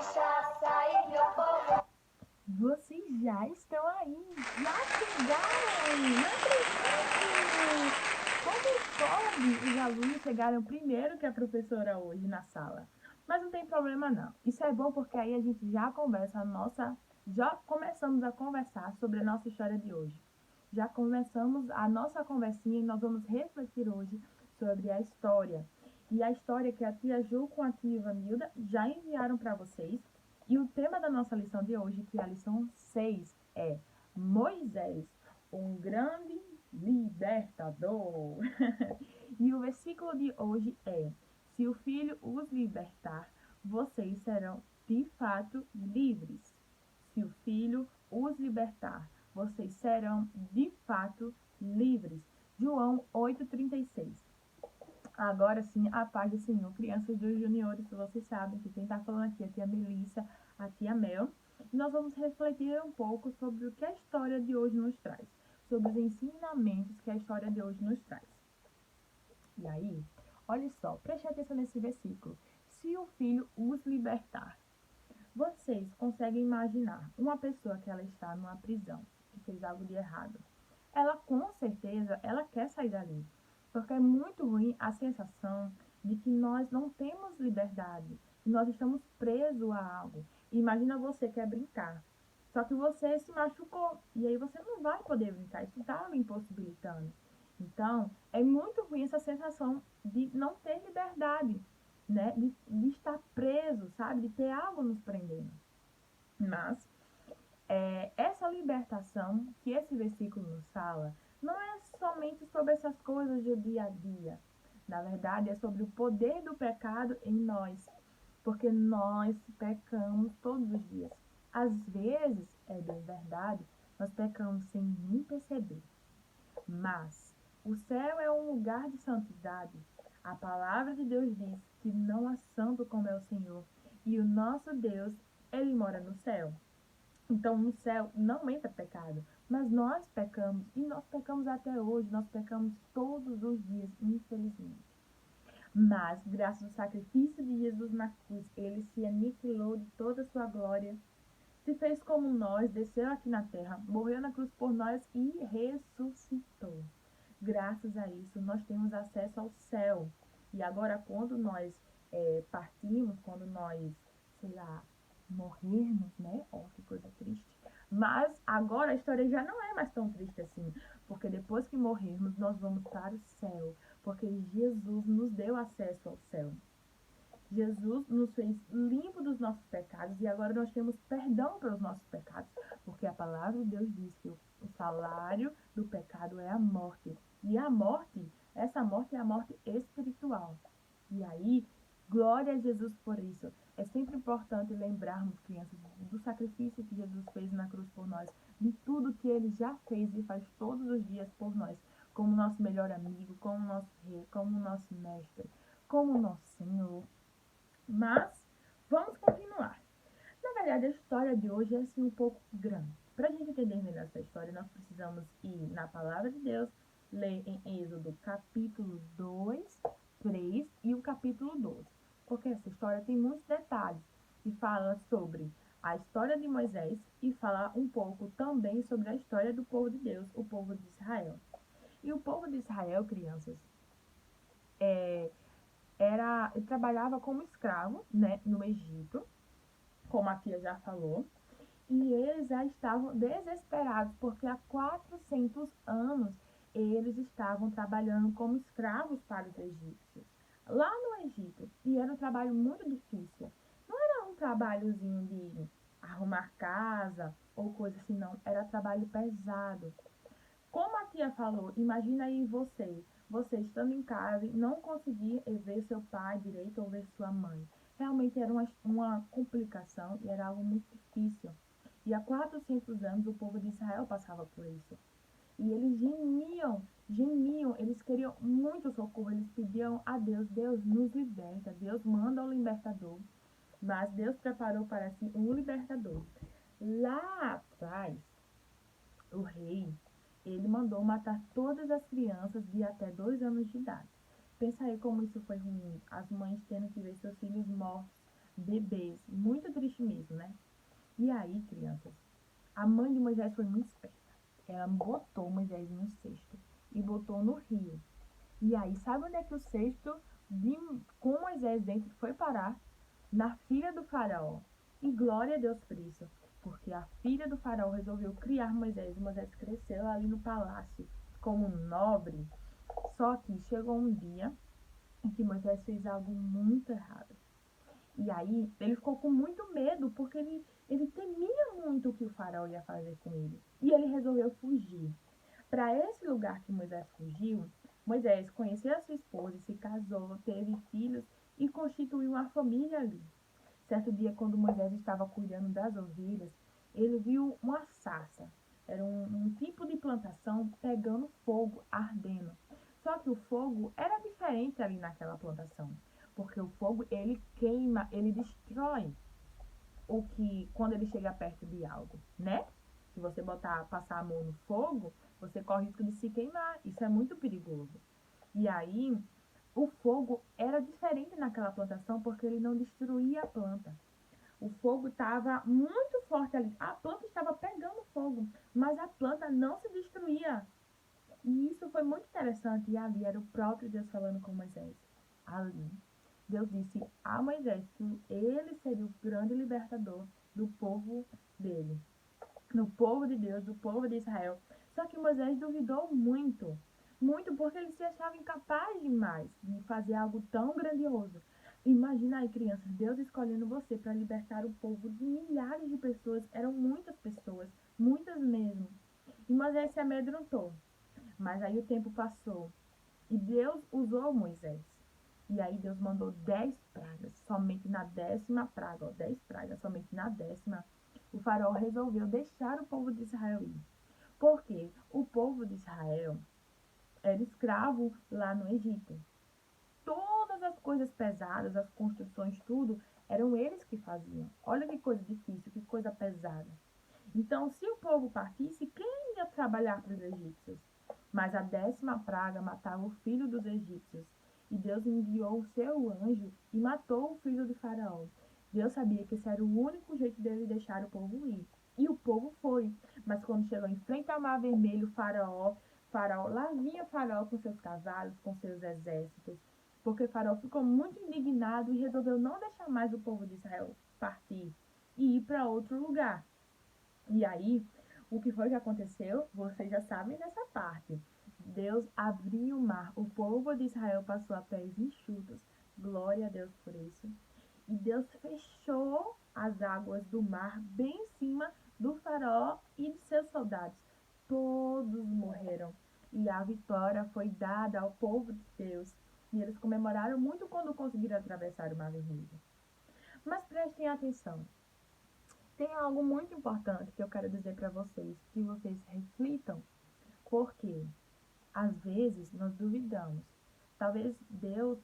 cachaça e meu povo. Vocês já estão aí, já chegaram! Não acredito! Como pode? Os alunos chegaram primeiro que a professora hoje na sala. Mas não tem problema não. Isso é bom porque aí a gente já começamos a conversar sobre a nossa história de hoje. Já começamos a nossa conversinha e nós vamos refletir hoje sobre a história. E a história que a tia Ju com a tia Ivanilda já enviaram para vocês. E o tema da nossa lição de hoje, que é a lição 6, é Moisés, um grande libertador. E o versículo de hoje é: se o Filho os libertar, vocês serão de fato livres. Se o Filho os libertar, vocês serão de fato livres. João 8,36. Agora sim, a paz do Senhor. Crianças dos juniores, vocês sabem que quem está falando aqui é a tia Melissa, a tia Mel. E nós vamos refletir um pouco sobre o que a história de hoje nos traz. Sobre os ensinamentos que a história de hoje nos traz. E aí, olha só, preste atenção nesse versículo. Se o Filho os libertar. Vocês conseguem imaginar uma pessoa que ela está numa prisão, que fez algo de errado. Ela, com certeza, ela quer sair dali. Porque é muito ruim a sensação de que nós não temos liberdade, e nós estamos presos a algo. Imagina você quer brincar, só que você se machucou, e aí você não vai poder brincar, isso está me impossibilitando. Então, é muito ruim essa sensação de não ter liberdade, né? De estar preso, sabe? De ter algo nos prendendo. Mas essa libertação que esse versículo nos fala não é somente sobre essas coisas do dia a dia. Na verdade, é sobre o poder do pecado em nós, porque nós pecamos todos os dias. Às vezes, é bem verdade, nós pecamos sem nem perceber. Mas o céu é um lugar de santidade. A palavra de Deus diz que não há santo como é o Senhor. E o nosso Deus, ele mora no céu. Então, no céu não entra pecado, mas nós pecamos, e nós pecamos até hoje, nós pecamos todos os dias, infelizmente. Mas, graças ao sacrifício de Jesus na cruz, ele se aniquilou de toda a sua glória, se fez como nós, desceu aqui na terra, morreu na cruz por nós e ressuscitou. Graças a isso, nós temos acesso ao céu. E agora, quando nós partimos, quando nós, sei lá, morrermos, né? Oh, que coisa triste. Mas agora a história já não é mais tão triste assim, porque depois que morrermos, nós vamos para o céu, porque Jesus nos deu acesso ao céu. Jesus nos fez limpo dos nossos pecados e agora nós temos perdão pelos nossos pecados, porque a palavra de Deus diz que o salário do pecado é a morte. E a morte, essa morte é a morte espiritual. E aí, glória a Jesus por isso. É sempre importante lembrarmos, crianças, do sacrifício que Jesus fez na cruz por nós, de tudo que ele já fez e faz todos os dias por nós, como nosso melhor amigo, como nosso rei, como nosso mestre, como nosso Senhor. Mas vamos continuar. Na verdade, a história de hoje é assim um pouco grande. Para a gente entender melhor essa história, nós precisamos ir na palavra de Deus, ler em Êxodo capítulo 2, 3 e o capítulo 12. Porque essa história tem muitos detalhes e fala sobre a história de Moisés e fala um pouco também sobre a história do povo de Deus, o povo de Israel. E o povo de Israel, crianças, ele trabalhava como escravo, né, no Egito, como a tia já falou, e eles já estavam desesperados, porque há 400 anos eles estavam trabalhando como escravos para os egípcios, lá no Egito, e era um trabalho muito difícil. Não era um trabalhozinho de arrumar casa ou coisa assim, não, era trabalho pesado. Como a tia falou, imagina aí você estando em casa e não conseguir ver seu pai direito ou ver sua mãe. Realmente era uma complicação e era algo muito difícil. E há 400 anos o povo de Israel passava por isso. E eles gemiam, eles queriam muito socorro, eles pediam a Deus, Deus nos liberta, Deus manda o libertador. Mas Deus preparou para si um libertador. Lá atrás, o rei, ele mandou matar todas as crianças de até 2 anos de idade. Pensa aí como isso foi ruim, as mães tendo que ver seus filhos mortos, bebês. Muito triste mesmo, né? E aí, crianças, a mãe de Moisés foi muito esperta. Ela botou Moisés em um cesto e botou no rio. E aí, sabe onde é que o cesto com Moisés dentro foi parar? Na filha do faraó. E glória a Deus por isso, porque a filha do faraó resolveu criar Moisés. Moisés cresceu ali no palácio como um nobre. Só que chegou um dia em que Moisés fez algo muito errado. E aí ele ficou com muito medo, porque ele temia muito o que o faraó ia fazer com ele. E ele resolveu fugir. Para esse lugar que Moisés fugiu, Moisés conheceu a sua esposa, se casou, teve filhos e constituiu uma família ali. Certo dia, quando Moisés estava cuidando das ovelhas, ele viu uma sarça. Era um tipo de plantação pegando fogo, ardendo. Só que o fogo era diferente ali naquela plantação, porque o fogo ele queima, ele destrói o que quando ele chega perto de algo, né? Se você passar a mão no fogo, você corre o risco de se queimar. Isso é muito perigoso. E aí, o fogo era diferente naquela plantação porque ele não destruía a planta. O fogo estava muito forte ali. A planta estava pegando fogo, mas a planta não se destruía. E isso foi muito interessante. E ali era o próprio Deus falando com Moisés. Ali, Deus disse a Moisés que ele seria o grande libertador do povo dele, do povo de Deus, do povo de Israel. Só que Moisés duvidou muito, muito porque ele se achava incapaz demais de fazer algo tão grandioso. Imagina aí, crianças, Deus escolhendo você para libertar o povo de milhares de pessoas, eram muitas pessoas, muitas mesmo. E Moisés se amedrontou. Mas aí o tempo passou e Deus usou Moisés. E aí Deus mandou 10 pragas. Somente na 10ª praga, 10 pragas, somente na 10ª, o faraó resolveu deixar o povo de Israel ir. Porque o povo de Israel era escravo lá no Egito. Todas as coisas pesadas, as construções, tudo, eram eles que faziam. Olha que coisa difícil, que coisa pesada. Então, se o povo partisse, quem ia trabalhar para os egípcios? Mas a 10ª praga matava o filho dos egípcios. E Deus enviou o seu anjo e matou o filho de Faraó. Deus sabia que esse era o único jeito dele deixar o povo ir. E o povo foi. Mas quando chegou em frente ao Mar Vermelho, lá vinha Faraó com seus cavalos, com seus exércitos. Porque Faraó ficou muito indignado e resolveu não deixar mais o povo de Israel partir e ir para outro lugar. E aí, o que foi que aconteceu? Vocês já sabem dessa parte. Deus abriu o mar, o povo de Israel passou a pés enxutos. Glória a Deus por isso. E Deus fechou as águas do mar bem em cima do faraó e de seus soldados. Todos morreram. E a vitória foi dada ao povo de Deus. E eles comemoraram muito quando conseguiram atravessar o Mar Vermelho. Mas prestem atenção. Tem algo muito importante que eu quero dizer para vocês, que vocês reflitam, porque às vezes nós duvidamos. Talvez Deus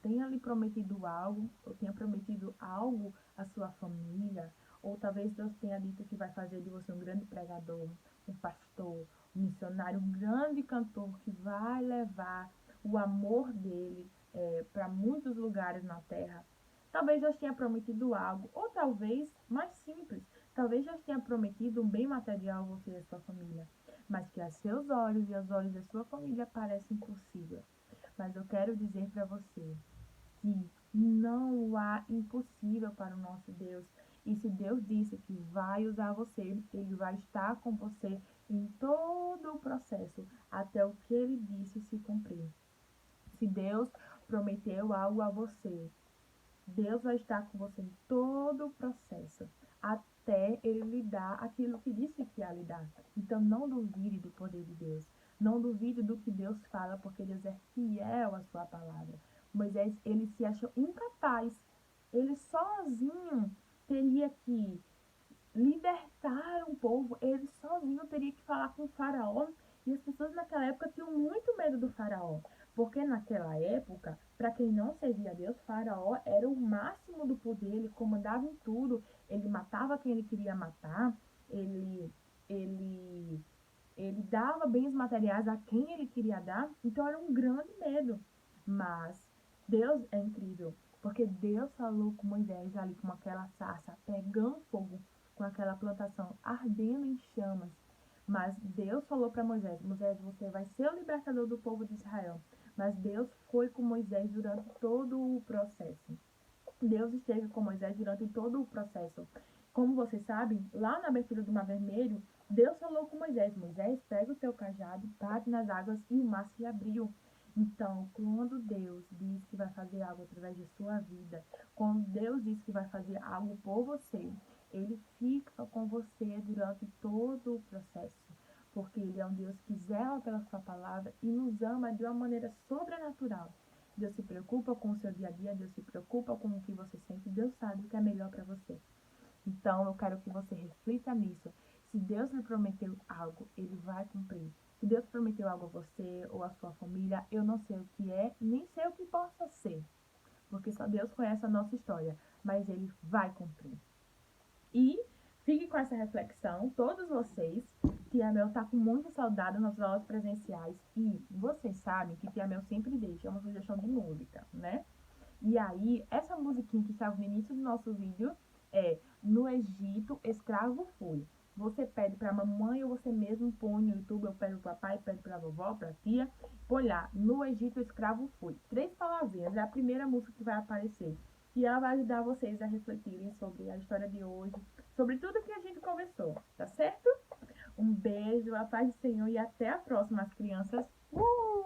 tenha lhe prometido algo, ou tenha prometido algo à sua família, ou talvez Deus tenha dito que vai fazer de você um grande pregador, um pastor, um missionário, um grande cantor que vai levar o amor dele para muitos lugares na terra. Talvez Deus tenha prometido algo, ou talvez, mais simples, talvez Deus tenha prometido um bem material a você e a sua família, mas que a seus olhos e aos olhos da sua família parece impossível. Mas eu quero dizer para você que não há impossível para o nosso Deus. E se Deus disse que vai usar você, Ele vai estar com você em todo o processo, até o que Ele disse se cumprir. Se Deus prometeu algo a você, Deus vai estar com você em todo o processo, até Ele lhe dar aquilo que disse que ia lhe dar. Então não duvide do poder de Deus. Não duvide do que Deus fala, porque Deus é fiel à sua palavra. Moisés, ele se achou incapaz. Ele sozinho teria que libertar um povo. Ele sozinho teria que falar com o faraó. E as pessoas naquela época tinham muito medo do faraó. Porque naquela época, para quem não servia a Deus, Faraó era o máximo do poder, ele comandava em tudo, ele matava quem ele queria matar, ele, ele, ele dava bens materiais a quem ele queria dar, então era um grande medo. Mas Deus é incrível. Porque Deus falou com Moisés ali com aquela sarça pegando fogo, com aquela plantação ardendo em chamas. Mas Deus falou para Moisés: Moisés, você vai ser o libertador do povo de Israel. Mas Deus foi com Moisés durante todo o processo. Deus esteve com Moisés durante todo o processo. Como vocês sabem, lá na abertura do Mar Vermelho, Deus falou com Moisés: Moisés, pega o teu cajado, bate nas águas e o mar se abriu. Então, quando Deus diz que vai fazer algo através de sua vida, quando Deus diz que vai fazer algo por você, ele fica com você durante todo o processo. Porque ele é um Deus que zela pela sua palavra e nos ama de uma maneira sobrenatural. Deus se preocupa com o seu dia a dia, Deus se preocupa com o que você sente, Deus sabe o que é melhor para você. Então, eu quero que você reflita nisso. Se Deus lhe prometeu algo, ele vai cumprir. Se Deus prometeu algo a você ou a sua família, eu não sei o que é, nem sei o que possa ser, porque só Deus conhece a nossa história, mas ele vai cumprir. E fique com essa reflexão, todos vocês. Tia Mel tá com muita saudade nas aulas presenciais e vocês sabem que Tia Mel sempre deixa uma sugestão de música, né? E aí, essa musiquinha que estava no início do nosso vídeo é No Egito, Escravo Fui. Você pede para a mamãe ou você mesmo põe no YouTube, eu pego para o papai, pego para a vovó, para a tia, põe lá, No Egito, Escravo Fui. 3 palavrinhas, é a primeira música que vai aparecer. E ela vai ajudar vocês a refletirem sobre a história de hoje, sobre tudo que a gente conversou, tá certo? Um beijo, a paz do Senhor e até a próxima, as crianças.